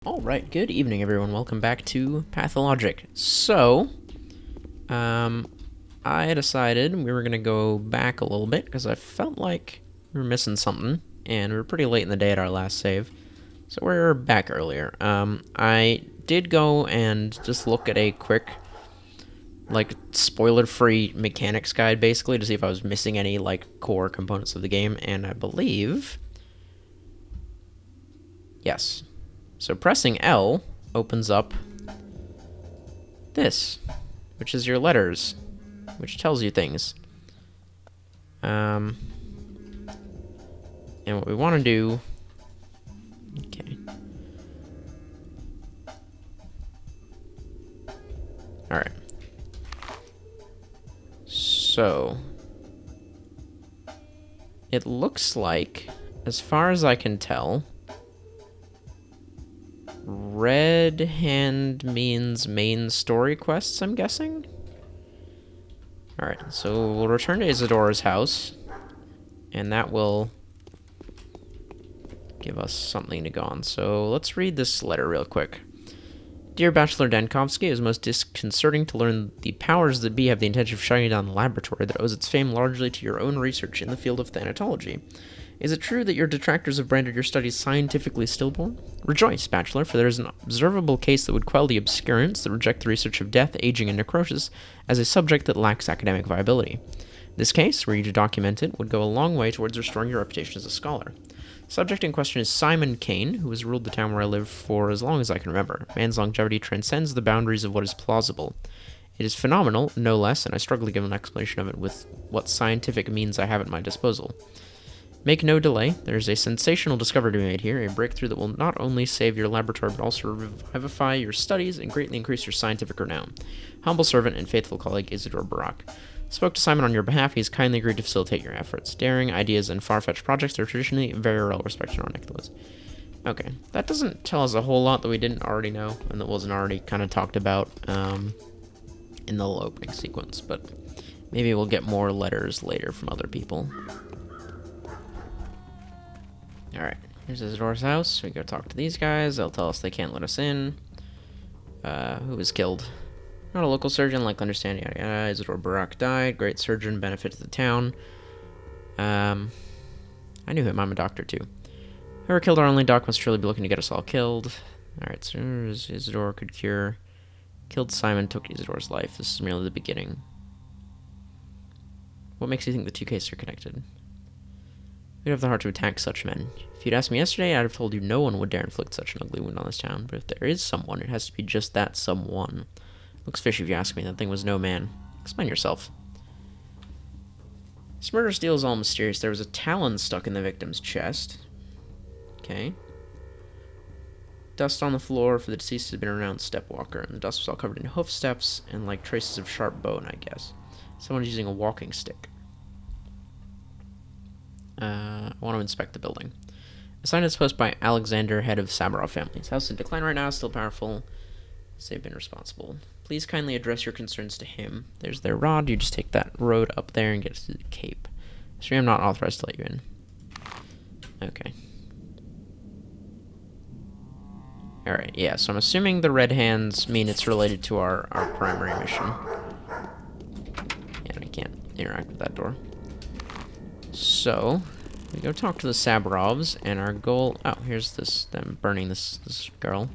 Alright, good evening everyone, welcome back to Pathologic. So, I decided we were gonna go back a little bit, because I felt like we were missing something, and we were pretty late in the day at our last save. So we're back earlier. I did go and just look at a quick, like, spoiler-free mechanics guide, basically, to see if I was missing any, like, core components of the game, and I believe... yes. So pressing L opens up this, which is your letters, which tells you things. And what we want to do... okay. Alright. So... it looks like, as far as I can tell... red hand means main story quests, I'm guessing? Alright, so we'll return to Isadora's house, and that will give us something to go on. So let's read this letter real quick. Dear Bachelor Dankovsky, it is most disconcerting to learn the powers that be have the intention of shutting down the laboratory that owes its fame largely to your own research in the field of thanatology. Is it true that your detractors have branded your studies scientifically stillborn? Rejoice, Bachelor, for there is an observable case that would quell the obscurants that reject the research of death, aging, and necrosis as a subject that lacks academic viability. This case, were you to document it, would go a long way towards restoring your reputation as a scholar. The subject in question is Simon Kane, who has ruled the town where I live for as long as I can remember. Man's longevity transcends the boundaries of what is plausible. It is phenomenal, no less, and I struggle to give an explanation of it with what scientific means I have at my disposal. Make no delay, there is a sensational discovery to be made here, a breakthrough that will not only save your laboratory but also revivify your studies and greatly increase your scientific renown. Humble servant and faithful colleague Isidore Barak. Spoke to Simon on your behalf, he has kindly agreed to facilitate your efforts. Daring ideas and far-fetched projects are traditionally very well respected in our neck of the woods. Okay, that doesn't tell us a whole lot that we didn't already know, and that wasn't already kind of talked about in the little opening sequence, but maybe we'll get more letters later from other people. Alright, here's Isidore's house. We go talk to these guys. They'll tell us they can't let us in. Who was killed? Not a local surgeon, like to understand, yada yada. Isidore Barak died. Great surgeon, benefit to the town. I knew him, I'm a doctor too. Whoever killed our only doc must truly be looking to get us all killed. Alright, so Isidore could cure. Killed Simon, took Isidore's life. This is merely the beginning. What makes you think the two cases are connected? We'd have the heart to attack such men. If you'd asked me yesterday, I'd have told you no one would dare inflict such an ugly wound on this town. But if there is someone, it has to be just that someone. Looks fishy if you ask me. That thing was no man. Explain yourself. This murder deal is all mysterious. There was a talon stuck in the victim's chest. Okay. Dust on the floor for the deceased had been a renowned step walker, and the dust was all covered in hoof steps and like traces of sharp bone, I guess. Someone's using a walking stick. I want to inspect the building. Assigned its post by Alexander, head of Sabarov family. His house is in decline right now, still powerful, as they've been responsible. Please kindly address your concerns to him. There's their rod. You just take that road up there and get to the cape. Sorry, I'm not authorized to let you in. Okay. Alright, yeah, so I'm assuming the red hands mean it's related to our primary mission. And I can't interact with that door. So, we go talk to the Sabarovs, and our goal... oh, here's them burning this girl.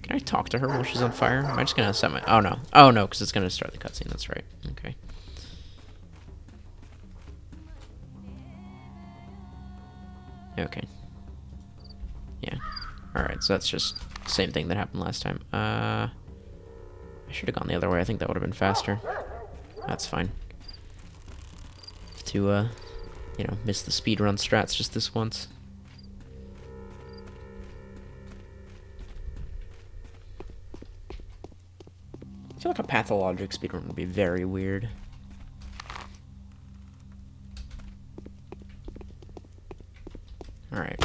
Can I talk to her while she's on fire? Am I just gonna set my... oh, no. Oh, no, because it's gonna start the cutscene, that's right. Okay. Okay. Yeah. Alright, so that's just the same thing that happened last time. I should have gone the other way. I think that would have been faster. That's fine. To, you know, miss the speedrun strats just this once. I feel like a Pathologic speedrun would be very weird. Alright.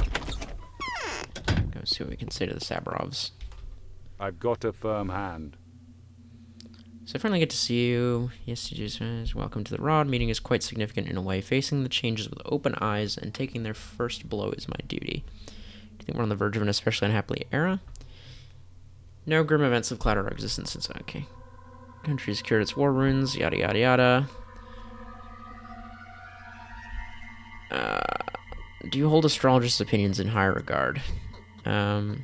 Go see what we can say to the Sabarovs. I've got a firm hand. So I finally get to see you. Yes, you do. Welcome to the rod. Meeting is quite significant in a way. Facing the changes with open eyes and taking their first blow is my duty. Do you think we're on the verge of an especially unhappy era? No grim events have clouded our existence since... Okay. Country's cured its war wounds, yada yada yada. Do you hold astrologist opinions in high regard? Because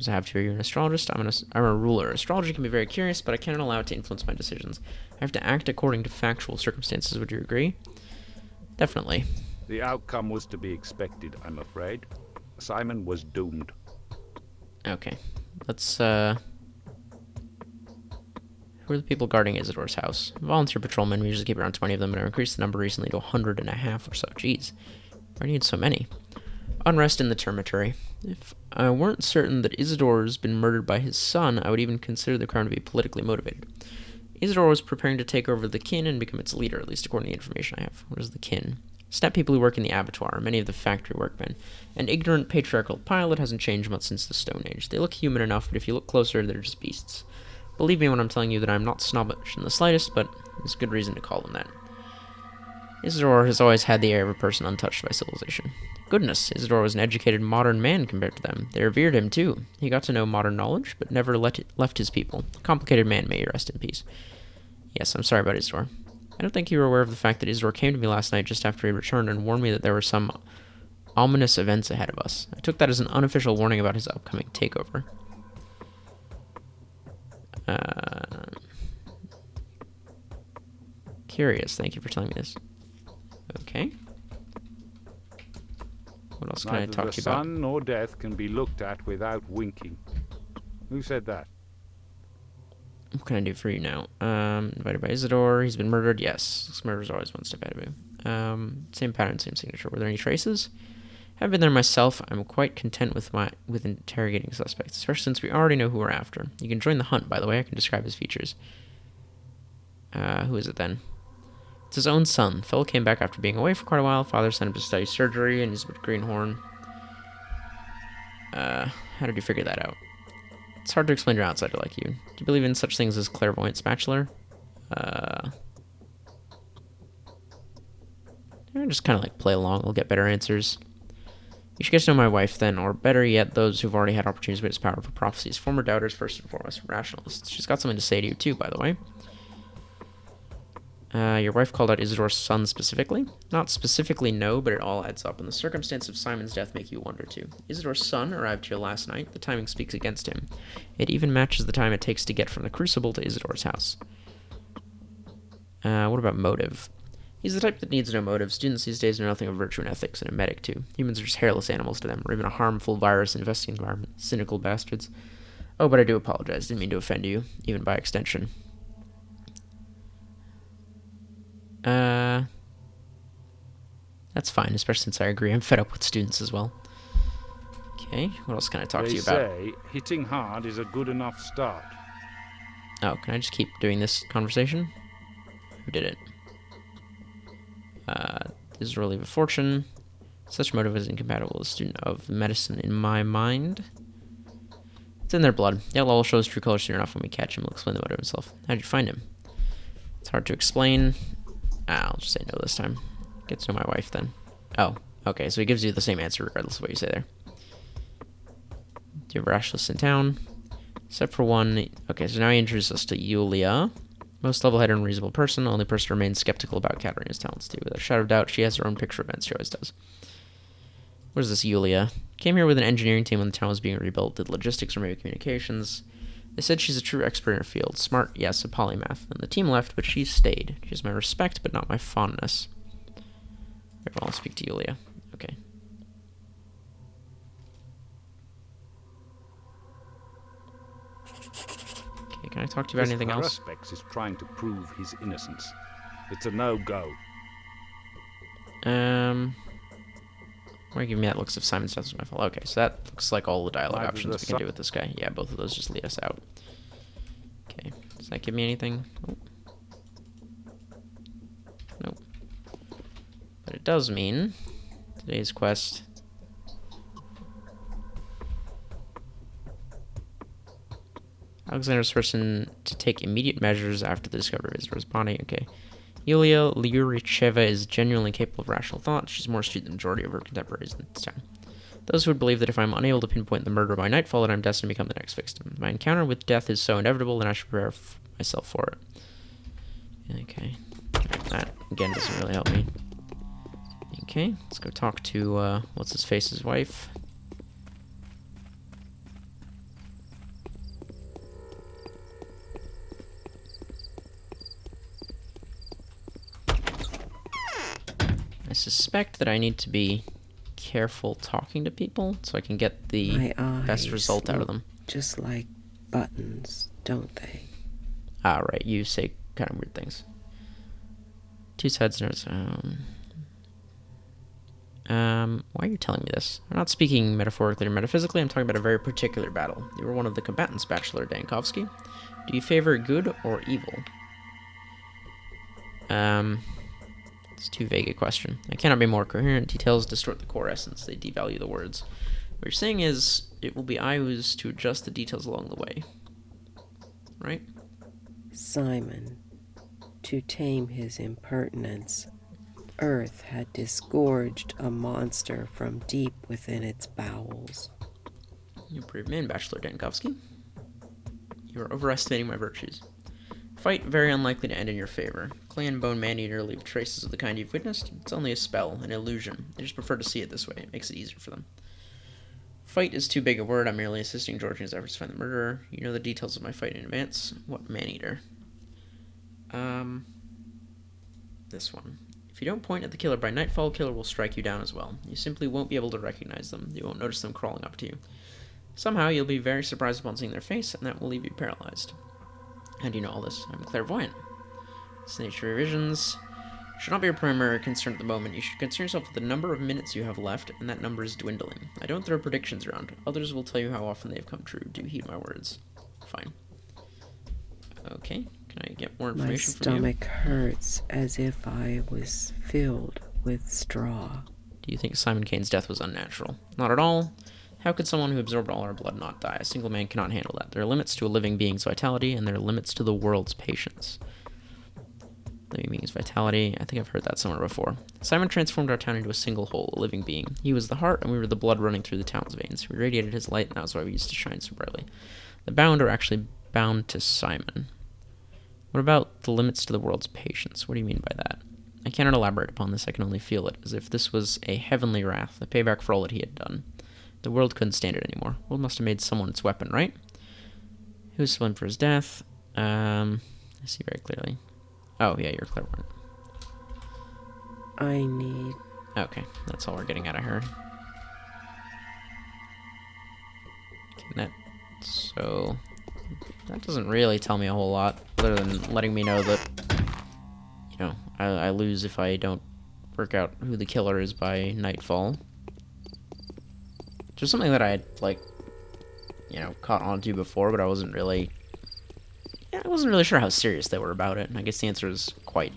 I have to. You're an astrologist. I'm a ruler. Astrology can be very curious, but I cannot allow it to influence my decisions. I have to act according to factual circumstances. Would you agree? Definitely. The outcome was to be expected, I'm afraid. Simon was doomed. Okay. Let's, Who are the people guarding Isidore's house? Volunteer patrolmen. We usually keep around 20 of them, but I've increased the number recently to 150 or so. Jeez. Why do you need so many? Unrest in the Termitory. If I weren't certain that Isidore's been murdered by his son, I would even consider the crime to be politically motivated. Isidore was preparing to take over the kin and become its leader, at least according to the information I have. What is the kin? Snap people who work in the abattoir, many of the factory workmen. An ignorant patriarchal pilot hasn't changed much since the Stone Age. They look human enough, but if you look closer, they're just beasts. Believe me when I'm telling you that I'm not snobbish in the slightest, but there's good reason to call them that. Isidore has always had the air of a person untouched by civilization. Goodness, Isidore was an educated modern man compared to them. They revered him, too. He got to know modern knowledge, but never left his people. A complicated man, may you rest in peace. Yes, I'm sorry about Isidore. I don't think you were aware of the fact that Isidore came to me last night just after he returned and warned me that there were some ominous events ahead of us. I took that as an unofficial warning about his upcoming takeover. Curious, thank you for telling me this. Okay. What else can I talk to you about? Neither the sun nor death can be looked at without winking. Who said that? What can I do for you now? Invited by Isidore. He's been murdered. Yes. This murder's always one step ahead of you. Same pattern, same signature. Were there any traces? Haven't been there myself. I'm quite content with interrogating suspects, especially since we already know who we're after. You can join the hunt, by the way. I can describe his features. Who is it then? It's his own son. Phil came back after being away for quite a while. Father sent him to study surgery, and he's with Greenhorn. How did you figure that out? It's hard to explain to an outsider like you. Do you believe in such things as clairvoyant spatula? Just kind of like play along. We'll get better answers. You should get to know my wife then, or better yet, those who've already had opportunities with his power for prophecies. Former doubters, first and foremost, rationalists. She's got something to say to you too, by the way. Your wife called out Isidore's son specifically? Not specifically, no, but it all adds up, and the circumstance of Simon's death make you wonder too. Isidore's son arrived here last night. The timing speaks against him. It even matches the time it takes to get from the Crucible to Isidore's house. What about motive? He's the type that needs no motive. Students these days know nothing of virtue and ethics, and a medic too. Humans are just hairless animals to them, or even a harmful virus infesting the environment. Cynical bastards. Oh, but I do apologize. Didn't mean to offend you, even by extension. That's fine, especially since I agree. I'm fed up with students as well. Okay, what else can I talk to you about? They say hitting hard is a good enough start. Oh, can I just keep doing this conversation? Who did it? This is really a fortune. Such motive is incompatible with a student of medicine in my mind. It's in their blood. Yellow will show his true colors soon enough. When we catch him, we'll explain the motive himself. How did you find him? It's hard to explain. I'll just say no this time. Get to know my wife then. Oh, okay, so he gives you the same answer regardless of what you say there. Do you have rationalists in town? Except for one. Okay, so now he introduces us to Yulia. Most level-headed and reasonable person. Only person who remains skeptical about Katerina's talents too. Without a shadow of doubt, she has her own picture of events. She always does. What is this Yulia? Came here with an engineering team when the town was being rebuilt. Did logistics or maybe communications. They said she's a true expert in her field. Smart, yes, a polymath. And the team left, but she stayed. She has my respect, but not my fondness. Very well, I'll speak to Yulia. Okay. Okay, can I talk to you about anything else? Perspex is trying to prove his innocence. It's a no-go. Why are you giving me that looks of Simon's death was my fault? Okay, so that looks like all the dialogue Neither options we can do with this guy. Yeah, both of those just lead us out. Okay, does that give me anything? Oh. Nope. But it does mean today's quest. Alexander's person to take immediate measures after the discovery of Isadora's body. Okay. Yulia Lyuricheva is genuinely capable of rational thought. She's more astute than the majority of her contemporaries in this time. Those who would believe that if I'm unable to pinpoint the murderer by nightfall, that I'm destined to become the next victim. My encounter with death is so inevitable that I should prepare myself for it. Okay. That, again, doesn't really help me. Okay, let's go talk to, what's-his-face's wife. I suspect that I need to be careful talking to people so I can get the best result out of them. Just like buttons, don't they? Ah, right, you say kind of weird things. Two sides notes. Why are you telling me this? I'm not speaking metaphorically or metaphysically. I'm talking about a very particular battle. You were one of the combatants, Bachelor Dankovsky. Do you favor good or evil? It's too vague a question. I cannot be more coherent. Details distort the core essence. They devalue the words. What you're saying is, it will be I who's to adjust the details along the way. Right? Simon, to tame his impertinence, Earth had disgorged a monster from deep within its bowels. You brave man, Bachelor Dankovsky. You are overestimating my virtues. Fight very unlikely to end in your favor. Clay and Bone Man-Eater leave traces of the kind you've witnessed. It's only a spell, an illusion. They just prefer to see it this way. It makes it easier for them. Fight is too big a word. I'm merely assisting George in his efforts to find the murderer. You know the details of my fight in advance. What Man-Eater? This one. If you don't point at the killer by nightfall, killer will strike you down as well. You simply won't be able to recognize them. You won't notice them crawling up to you. Somehow, you'll be very surprised upon seeing their face, and that will leave you paralyzed. How do you know all this? I'm clairvoyant. It's the nature of your visions. Should not be your primary concern at the moment. You should concern yourself with the number of minutes you have left, and that number is dwindling. I don't throw predictions around. Others will tell you how often they have come true. Do heed my words. Fine. Okay. Can I get more information from you? My stomach hurts as if I was filled with straw. Do you think Simon Kane's death was unnatural? Not at all. How could someone who absorbed all our blood not die? A single man cannot handle that. There are limits to a living being's vitality, and there are limits to the world's patience. Living being's vitality. I think I've heard that somewhere before. Simon transformed our town into a single whole, a living being. He was the heart, and we were the blood running through the town's veins. We radiated his light, and that was why we used to shine so brightly. The bound are actually bound to Simon. What about the limits to the world's patience? What do you mean by that? I cannot elaborate upon this. I can only feel it, as if this was a heavenly wrath, the payback for all that he had done. The world couldn't stand it anymore. The world must have made someone its weapon, right? Who was to blame for his death? I see very clearly. Oh, yeah, you're clairvoyant. I need... Okay, that's all we're getting out of her. Okay, so... That doesn't really tell me a whole lot, other than letting me know that, you know, I lose if I don't work out who the killer is by nightfall. Which was something that I had, like, you know, caught on to before, but I wasn't really sure how serious they were about it. And I guess the answer is quite,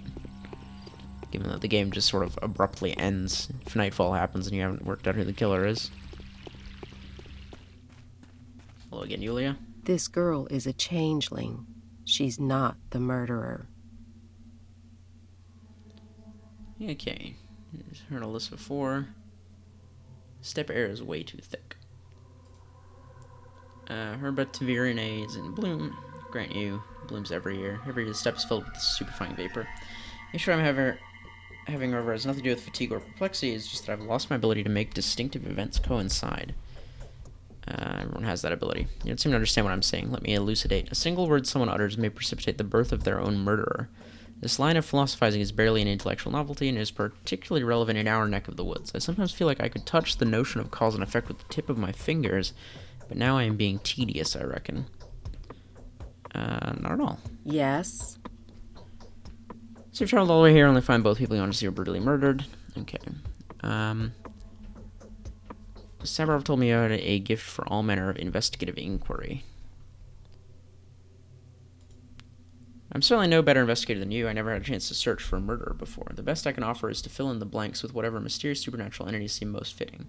given that the game just sort of abruptly ends if nightfall happens and you haven't worked out who the killer is. Hello again, Yulia. This girl is a changeling. She's not the murderer. Okay. Heard all this before. Step air is way too thick. Herbativiridae is in bloom. Grant you, blooms every year. Every year the step is filled with superfine vapor. The issue I'm having, however, has nothing to do with fatigue or perplexity. It's just that I've lost my ability to make distinctive events coincide. Everyone has that ability. You don't seem to understand what I'm saying. Let me elucidate. A single word someone utters may precipitate the birth of their own murderer. This line of philosophizing is barely an intellectual novelty and is particularly relevant in our neck of the woods. I sometimes feel like I could touch the notion of cause and effect with the tip of my fingers, but now I am being tedious, I reckon. Not at all. Yes? So you've traveled all the way here, only find both people you want to see are brutally murdered. Okay. Savarov told me you had a gift for all manner of investigative inquiry. I'm certainly no better investigator than you. I never had a chance to search for a murderer before. The best I can offer is to fill in the blanks with whatever mysterious supernatural entities seem most fitting.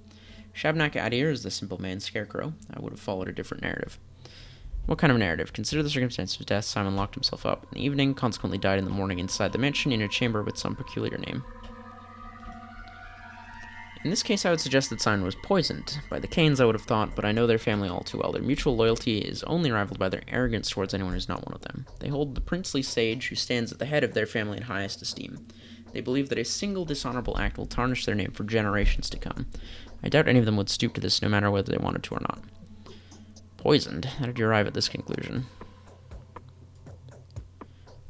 Shabnak Adir is the simple man scarecrow. I would have followed a different narrative. What kind of narrative? Consider the circumstance of death. Simon locked himself up in the evening, consequently died in the morning inside the mansion in a chamber with some peculiar name. In this case, I would suggest that Simon was poisoned. By the Canes, I would have thought, but I know their family all too well. Their mutual loyalty is only rivaled by their arrogance towards anyone who's not one of them. They hold the princely sage who stands at the head of their family in highest esteem. They believe that a single dishonorable act will tarnish their name for generations to come. I doubt any of them would stoop to this no matter whether they wanted to or not. Poisoned? How did you arrive at this conclusion?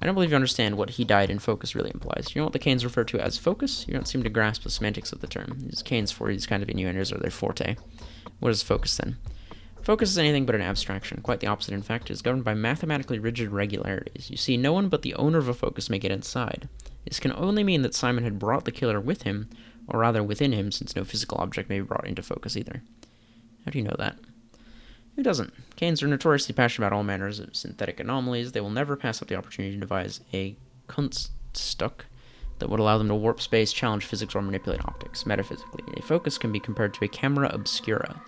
I don't believe you understand what he died in focus really implies. You know what the Canes refer to as focus? You don't seem to grasp the semantics of the term. These Canes for these kind of innuendos are their forte. What is focus then? Focus is anything but an abstraction. Quite the opposite, in fact. It is governed by mathematically rigid regularities. You see, no one but the owner of a focus may get inside. This can only mean that Simon had brought the killer with him, or rather within him, since no physical object may be brought into focus either. How do you know that? Who doesn't? Canes are notoriously passionate about all manners of synthetic anomalies. They will never pass up the opportunity to devise a Kunststück that would allow them to warp space, challenge physics, or manipulate optics. Metaphysically, a focus can be compared to a camera obscura.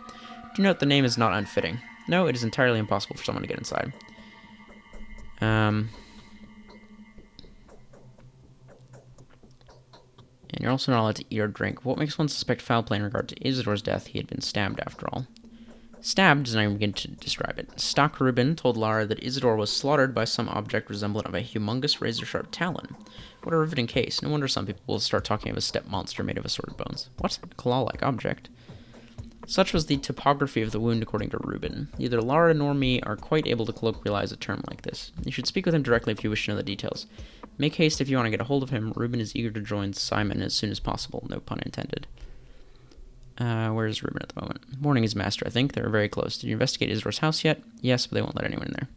Do note the name is not unfitting. No, it is entirely impossible for someone to get inside. And you're also not allowed to eat or drink. What makes one suspect foul play in regard to Isidore's death? He had been stabbed, after all. Stabbed does not even begin to describe it. Stock Reuben told Lara that Isidore was slaughtered by some object resemblant of a humongous razor-sharp talon. What a riveting case. No wonder some people will start talking of a step monster made of assorted bones. What? A claw-like object? Such was the topography of the wound, according to Reuben. Neither Lara nor me are quite able to colloquialize a term like this. You should speak with him directly if you wish to know the details. Make haste if you want to get a hold of him. Reuben is eager to join Simon as soon as possible. No pun intended. Where is Reuben at the moment? Warning his master, I think. They're very close. Did you investigate Isidore's house yet? Yes, but they won't let anyone in there.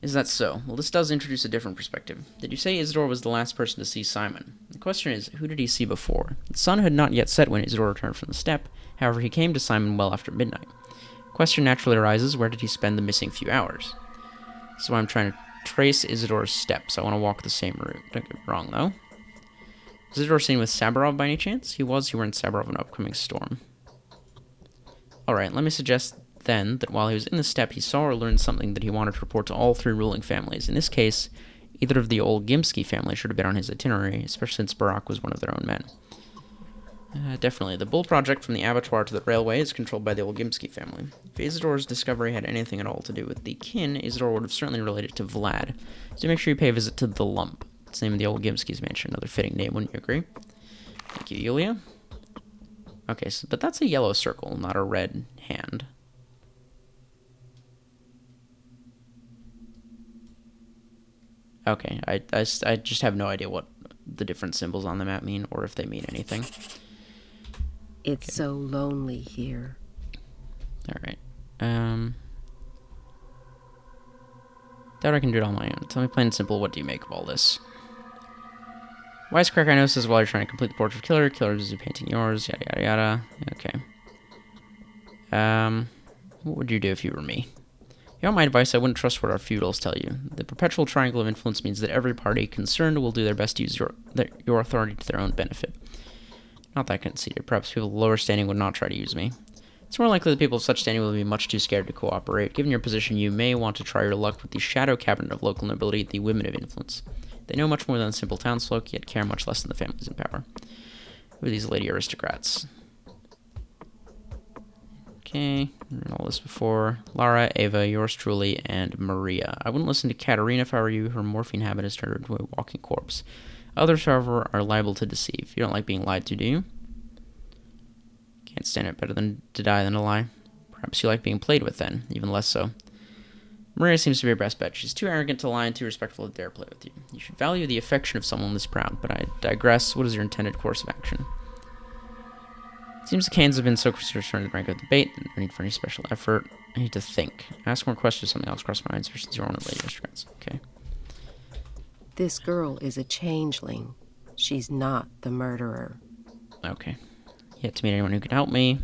Is that so? Well, this does introduce a different perspective. Did you say Isidore was the last person to see Simon? The question is, who did he see before? The sun had not yet set when Isidore returned from the steppe. However, he came to Simon well after midnight. The question naturally arises, where did he spend the missing few hours? So I'm trying to trace Isidore's steps. I want to walk the same route. Don't get me wrong, though. Is Isidore seen with Saburov by any chance? He was. He warned Saburov of an upcoming storm. Alright, let me suggest then that while he was in the steppe, he saw or learned something that he wanted to report to all three ruling families. In this case, either of the old Gimsky family should have been on his itinerary, especially since Barak was one of their own men. Definitely. The bull project from the abattoir to the railway is controlled by the old Gimsky family. If Isidore's discovery had anything at all to do with the kin, Isidore would have certainly related to Vlad. So make sure you pay a visit to the Lump. It's the name of the old Gimsky's mansion. Another fitting name, wouldn't you agree? Thank you, Yulia. Okay, so, but that's a yellow circle, not a red hand. Okay, I just have no idea what the different symbols on the map mean, or if they mean anything. It's so lonely here. Alright. Doubt I can do it on my own. Tell me plain and simple, what do you make of all this? Wisecrack, I know, says while you're trying to complete the portrait of Killer, Killer is painting yours, yada yada yada. Okay. What would you do if you were me? If you want my advice, I wouldn't trust what our feudals tell you. The perpetual triangle of influence means that every party concerned will do their best to use your authority to their own benefit. Not that conceited. Perhaps people of lower standing would not try to use me. It's more likely that people of such standing will be much too scared to cooperate. Given your position, you may want to try your luck with the shadow cabinet of local nobility, the women of influence. They know much more than the simple townsfolk, yet care much less than the families in power. Who are these lady aristocrats? Okay, read all this before. Lara, Ava, yours truly, and Maria. I wouldn't listen to Katerina if I were you. Her morphine habit has turned her into a walking corpse. Others, however, are liable to deceive. You don't like being lied to, do you? Can't stand it better than to die than to lie. Perhaps you like being played with then, even less so. Maria seems to be your best bet. She's too arrogant to lie and too respectful to dare play with you. You should value the affection of someone this proud, but I digress. What is your intended course of action? It seems the Canes have been so concerned with the rank of the debate, that no need for any special effort. I need to think. Ask more questions, something else crossed my mind, especially your own lady aristocrats. Okay. This girl is a changeling. She's not the murderer. Okay. Yet to meet anyone who can help me.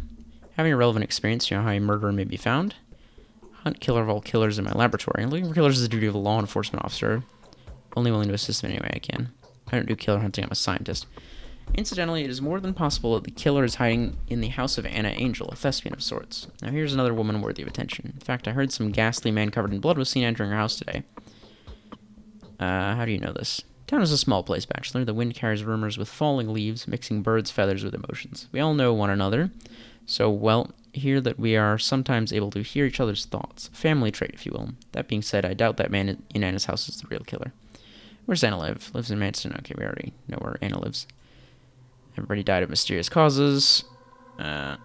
Having a relevant experience, you know how a murderer may be found. Hunt killer of all killers in my laboratory. Looking for killers is the duty of a law enforcement officer. Only willing to assist them any way I can. I don't do killer hunting, I'm a scientist. Incidentally, it is more than possible that the killer is hiding in the house of Anna Angel, a thespian of sorts. Now here's another woman worthy of attention. In fact, I heard some ghastly man covered in blood was seen entering her house today. How do you know this? Town is a small place, Bachelor. The wind carries rumors with falling leaves, mixing birds' feathers with emotions. We all know one another, so well here that we are sometimes able to hear each other's thoughts. Family trait, if you will. That being said, I doubt that man in Anna's house is the real killer. Where's Anna live? Lives in Manson. Okay, we already know where Anna lives. Everybody died of mysterious causes. Inclined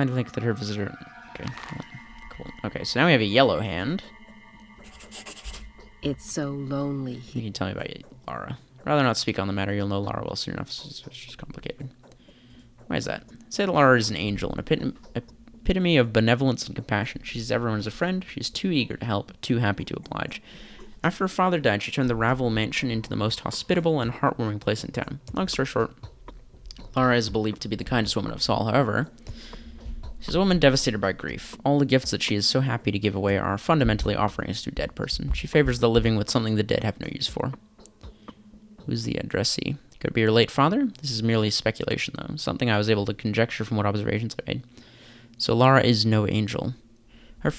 to think that her visitor... Okay, cool. Okay, so now we have a yellow hand. It's so lonely You here. can tell me about Lara. Rather not speak on the matter, you'll know Lara well soon enough, so it's just complicated. Why is that? Say that Lara is an angel, an epitome of benevolence and compassion. She sees everyone as a friend, she's too eager to help, too happy to oblige. After her father died, she turned the Ravel mansion into the most hospitable and heartwarming place in town. Long story short, Lara is believed to be the kindest woman of us all, however. She's a woman devastated by grief. All the gifts that she is so happy to give away are fundamentally offerings to a dead person. She favors the living with something the dead have no use for. Who's the addressee? Could it be her late father? This is merely speculation, though. Something I was able to conjecture from what observations I made. So Lara is no angel. Her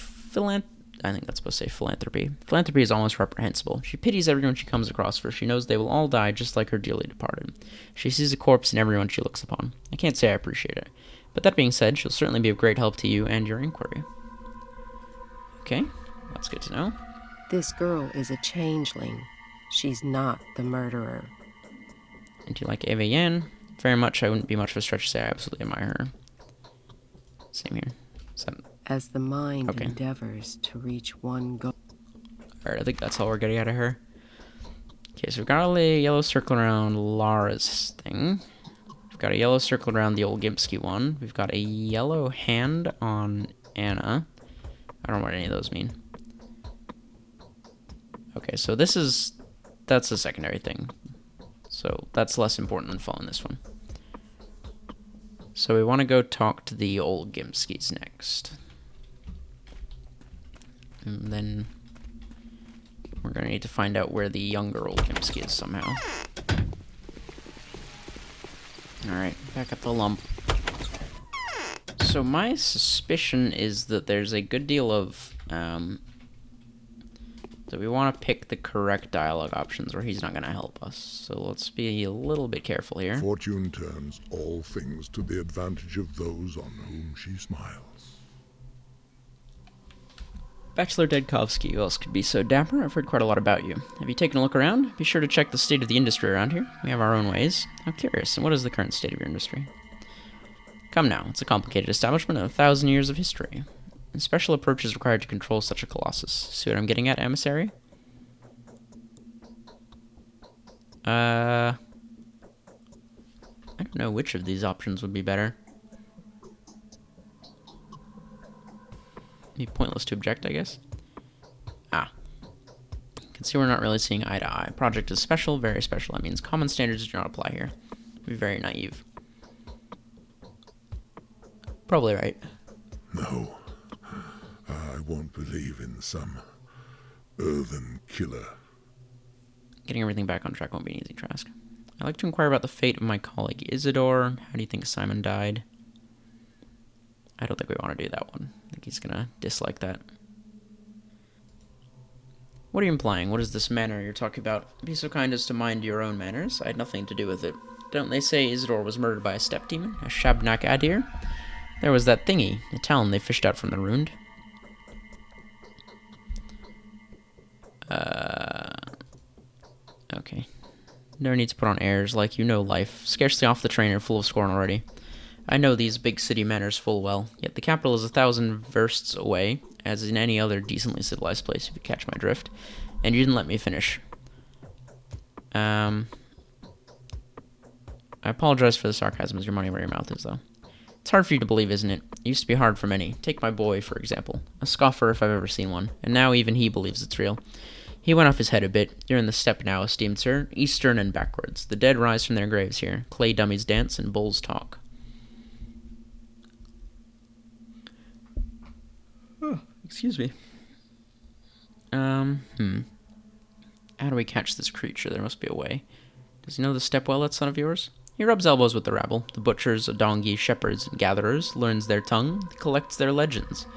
I think that's supposed to say philanthropy. Philanthropy is almost reprehensible. She pities everyone she comes across, for she knows they will all die just like her dearly departed. She sees a corpse in everyone she looks upon. I can't say I appreciate it. But that being said, she'll certainly be of great help to you and your inquiry. Okay, that's good to know. This girl is a changeling. She's not the murderer. And do you like Eva Yan? Very much. I wouldn't be much of a stretch to say I absolutely admire her. Same here. As the mind Okay. endeavors to reach one goal. Alright, I think that's all we're getting out of her. Okay, so we've got a yellow circle around Lara's thing. We've got a yellow circle around the old Gimpsky one. We've got a yellow hand on Anna. I don't know what any of those mean. Okay, so that's a secondary thing. So that's less important than following this one. So we want to go talk to the old Gimpskys next. And then we're going to need to find out where the younger old Gimpsky is somehow. Alright, back at the lump. So my suspicion is that there's a good deal of, that we want to pick the correct dialogue options or he's not going to help us. So let's be a little bit careful here. Fortune turns all things to the advantage of those on whom she smiles. Bachelor Dedkovsky, who else could be so dapper? I've heard quite a lot about you. Have you taken a look around? Be sure to check the state of the industry around here. We have our own ways. I'm curious, and what is the current state of your industry? Come now, it's a complicated establishment and 1,000 years of history. A special approach is required to control such a colossus. See what I'm getting at, emissary? I don't know which of these options would be better. Be pointless to object, I guess. Ah. You can see we're not really seeing eye to eye. Project is special, very special. That means common standards do not apply here. Be very naive. Probably right. No, I won't believe in some earthen killer. Getting everything back on track won't be an easy task. I'd like to inquire about the fate of my colleague Isidore. How do you think Simon died? I don't think we want to do that one. I think he's gonna dislike that. What are you implying? What is this manner you're talking about? Be so kind as to mind your own manners. I had nothing to do with it. Don't they say Isidore was murdered by a step demon? A Shabnak Adir? There was that thingy, the talon they fished out from the ruined. Okay. No need to put on airs like you know life. Scarcely off the train and full of scorn already. I know these big city manners full well, yet the capital is 1,000 versts away, as in any other decently civilized place, if you catch my drift. And you didn't let me finish. I apologize for the sarcasm as your money where your mouth is, though. It's hard for you to believe, isn't it? It used to be hard for many. Take my boy, for example. A scoffer if I've ever seen one. And now even he believes it's real. He went off his head a bit. You're in the steppe now, esteemed sir. Eastern and backwards. The dead rise from their graves here. Clay dummies dance and bulls talk. Oh, excuse me. How do we catch this creature? There must be a way. Does he know the step well, that son of yours? He rubs elbows with the rabble, the butchers, adongi, shepherds, and gatherers, learns their tongue, collects their legends.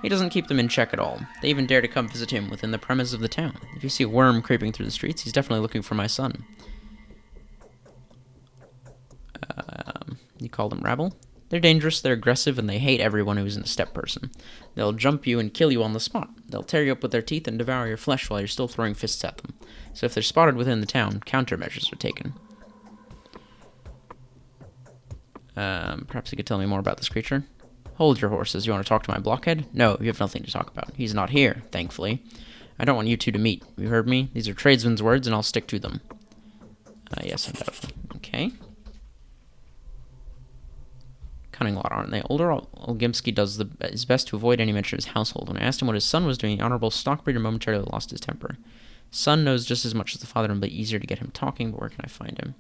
He doesn't keep them in check at all. They even dare to come visit him within the premise of the town. If you see a worm creeping through the streets, he's definitely looking for my son. You call them rabble? They're dangerous, they're aggressive, and they hate everyone who isn't a step person. They'll jump you and kill you on the spot. They'll tear you up with their teeth and devour your flesh while you're still throwing fists at them. So if they're spotted within the town, countermeasures are taken. Perhaps you could tell me more about this creature? Hold your horses. You want to talk to my blockhead? No, you have nothing to talk about. He's not here, thankfully. I don't want you two to meet. You heard me? These are tradesmen's words, and I'll stick to them. Yes, undoubtedly. Okay. Cunning lot, aren't they? Older Olgimsky does his best to avoid any mention of his household. When I asked him what his son was doing, the honorable stockbreeder momentarily lost his temper. Son knows just as much as the father, and it'll be easier to get him talking, but where can I find him?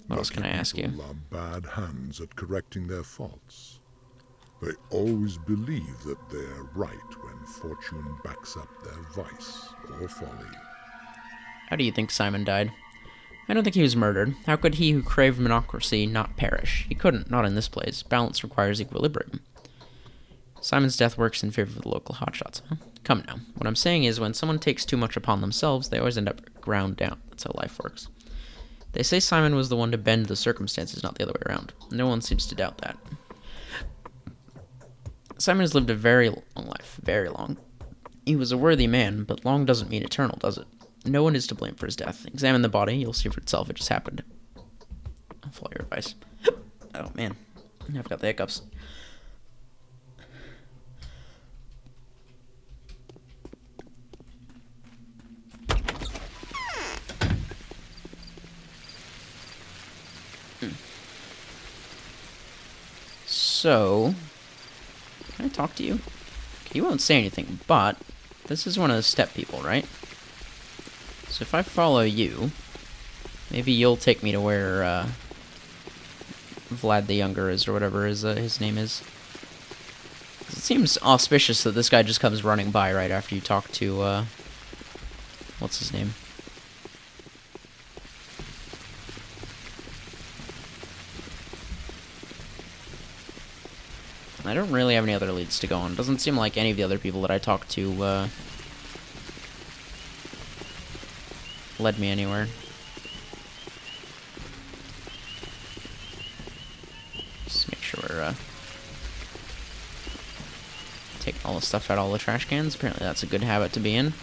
What else can I ask you? People are bad hands at correcting their faults. They always believe that they're right when fortune backs up their vice or folly. How do you think Simon died? I don't think he was murdered. How could he who craved monocracy not perish? He couldn't, not in this place. Balance requires equilibrium. Simon's death works in favor of the local hotshots, huh? Come now. What I'm saying is, when someone takes too much upon themselves, they always end up ground down. That's how life works. They say Simon was the one to bend the circumstances, not the other way around. No one seems to doubt that. Simon has lived a very long life. Very long. He was a worthy man, but long doesn't mean eternal, does it? No one is to blame for his death. Examine the body, you'll see for itself. It just happened. I'll follow your advice. Oh, man. I've got the hiccups. So, can I talk to you? Okay, you won't say anything, but this is one of the step people, right? So if I follow you, maybe you'll take me to where Vlad the Younger is, or whatever his name is. It seems auspicious that this guy just comes running by right after you talk to, what's his name? I don't really have any other leads to go on. Doesn't seem like any of the other people that I talked to, led me anywhere. Just make sure we're, taking all the stuff out of all the trash cans. Apparently that's a good habit to be in.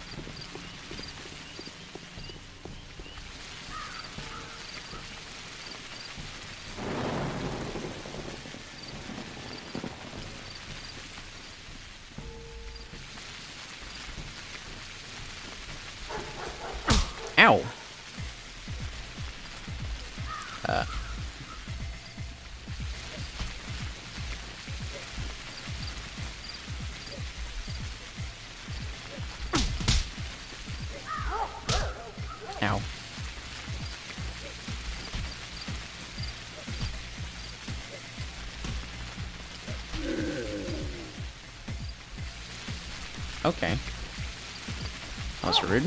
Ow! Ow. Okay. That was rude.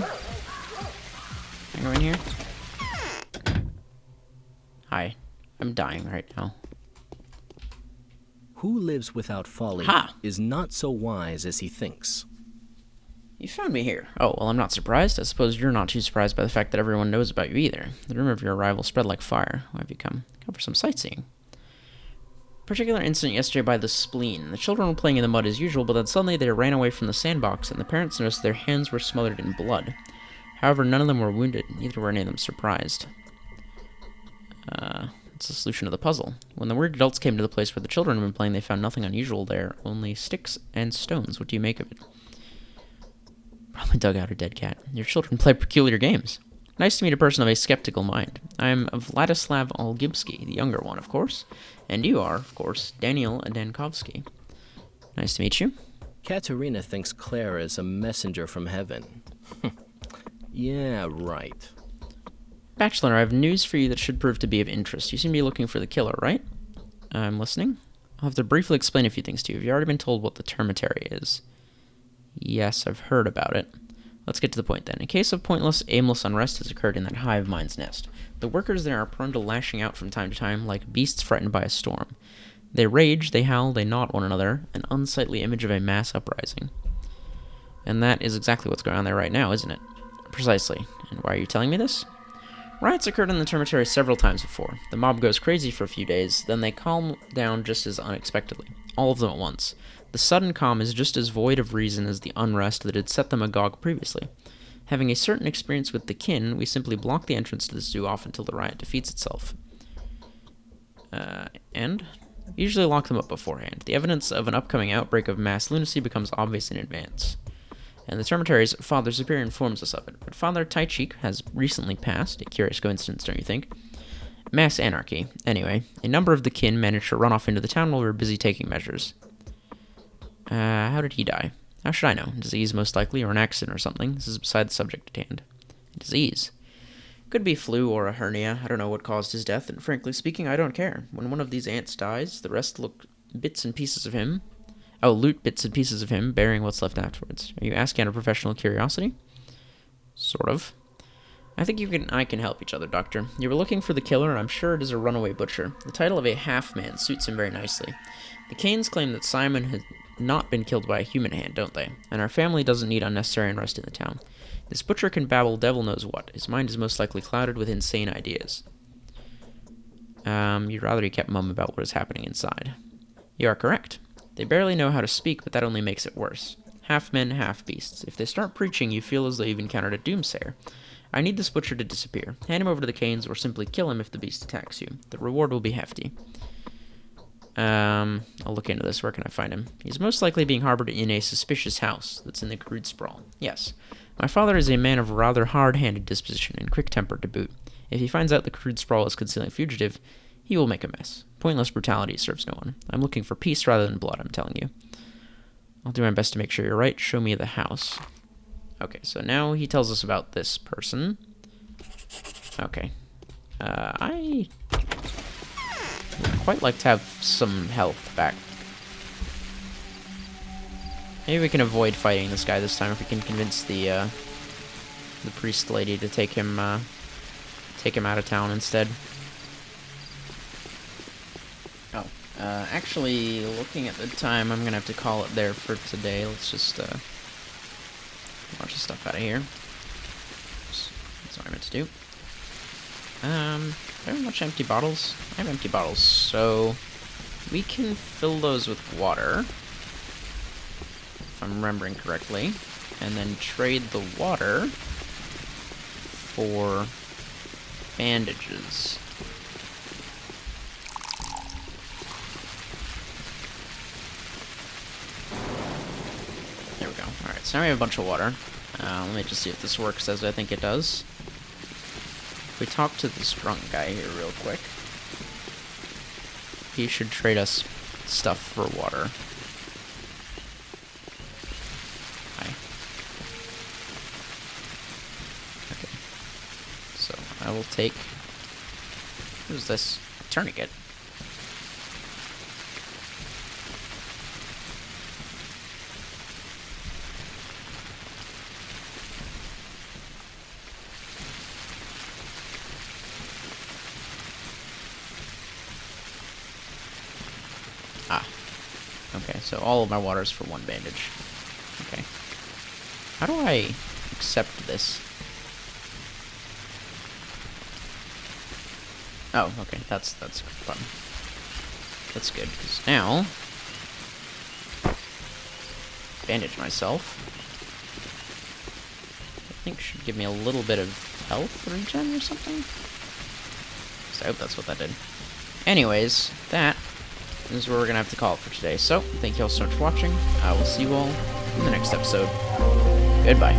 Can I go in here? Hi. I'm dying right now. Who lives without folly Ha! is not so wise as he thinks. You found me here. Oh, well, I'm not surprised. I suppose you're not too surprised by the fact that everyone knows about you either. The rumor of your arrival spread like fire. Why have you come? Come for some sightseeing. Particular incident yesterday by the spleen. The children were playing in the mud as usual, but then suddenly they ran away from the sandbox, and the parents noticed their hands were smothered in blood. However, none of them were wounded, neither were any of them surprised. It's the solution of the puzzle. When the weird adults came to the place where the children had been playing, they found nothing unusual there, only sticks and stones. What do you make of it? Probably dug out a dead cat. Your children play peculiar games. Nice to meet a person of a skeptical mind. I'm Vladislav Olgimsky, the younger one, of course. And you are, of course, Daniel Adankovsky. Nice to meet you. Katerina thinks Claire is a messenger from heaven. Yeah, right. Bachelor, I have news for you that should prove to be of interest. You seem to be looking for the killer, right? I'm listening. I'll have to briefly explain a few things to you. Have you already been told what the termitary is? Yes, I've heard about it. Let's get to the point then. A case of pointless, aimless unrest has occurred in that hive mind's nest. The workers there are prone to lashing out from time to time like beasts frightened by a storm. They rage, they howl, they gnaw at one another, an unsightly image of a mass uprising. And that is exactly what's going on there right now, isn't it? Precisely. And why are you telling me this? Riots occurred in the termitary several times before. The mob goes crazy for a few days, then they calm down just as unexpectedly. All of them at once. The sudden calm is just as void of reason as the unrest that had set them agog previously. Having a certain experience with the kin, we simply block the entrance to the zoo off until the riot defeats itself. And? Usually lock them up beforehand. The evidence of an upcoming outbreak of mass lunacy becomes obvious in advance. And the termitary's Father Superior informs us of it. But Father Taichik has recently passed. A curious coincidence, don't you think? Mass anarchy. Anyway, a number of the kin managed to run off into the town while we were busy taking measures. How did he die? How should I know? Disease, most likely, or an accident or something. This is beside the subject at hand. Disease. Could be flu or a hernia. I don't know what caused his death, and frankly speaking, I don't care. When one of these ants dies, the rest loot bits and pieces of him, bearing what's left afterwards. Are you asking out of professional curiosity? Sort of. I think I can help each other, Doctor. You were looking for the killer, and I'm sure it is a runaway butcher. The title of a half-man suits him very nicely. The Canes claim that Simon had not been killed by a human hand, don't they? And our family doesn't need unnecessary unrest in the town. This butcher can babble devil knows what. His mind is most likely clouded with insane ideas. You'd rather he kept mum about what is happening inside. You are correct. They barely know how to speak, but that only makes it worse. Half men, half beasts. If they start preaching, you feel as though you've encountered a doomsayer. I need this butcher to disappear. Hand him over to the Canes, or simply kill him if the beast attacks you. The reward will be hefty. I'll look into this. Where can I find him? He's most likely being harbored in a suspicious house that's in the crude sprawl. Yes. My father is a man of rather hard-handed disposition and quick-tempered to boot. If he finds out the crude sprawl is concealing a fugitive, he will make a mess. Pointless brutality serves no one. I'm looking for peace rather than blood, I'm telling you. I'll do my best to make sure you're right. Show me the house. Okay, so now he tells us about this person. Okay. I would quite like to have some health back. Maybe we can avoid fighting this guy this time if we can convince the priest lady to take him out of town instead. Oh, actually, looking at the time, I'm gonna have to call it there for today. Let's just get a bunch of stuff out of here. Oops, that's what I meant to do. Do I have much empty bottles? I have empty bottles, so we can fill those with water, if I'm remembering correctly, and then trade the water for bandages. There we go. Alright, so now we have a bunch of water. Let me just see if this works as I think it does. If we talk to this drunk guy here real quick, he should trade us stuff for water. Hi. Okay. So, I will take... What is this? A tourniquet. Okay, so all of my water is for one bandage. Okay. How do I accept this? Oh, okay, that's fun. That's good, because now... bandage myself. I think should give me a little bit of health regen or something? So I hope that's what that did. Anyways, that is where we're gonna have to call it for today. So, thank you all so much for watching. I will see you all in the next episode. Goodbye.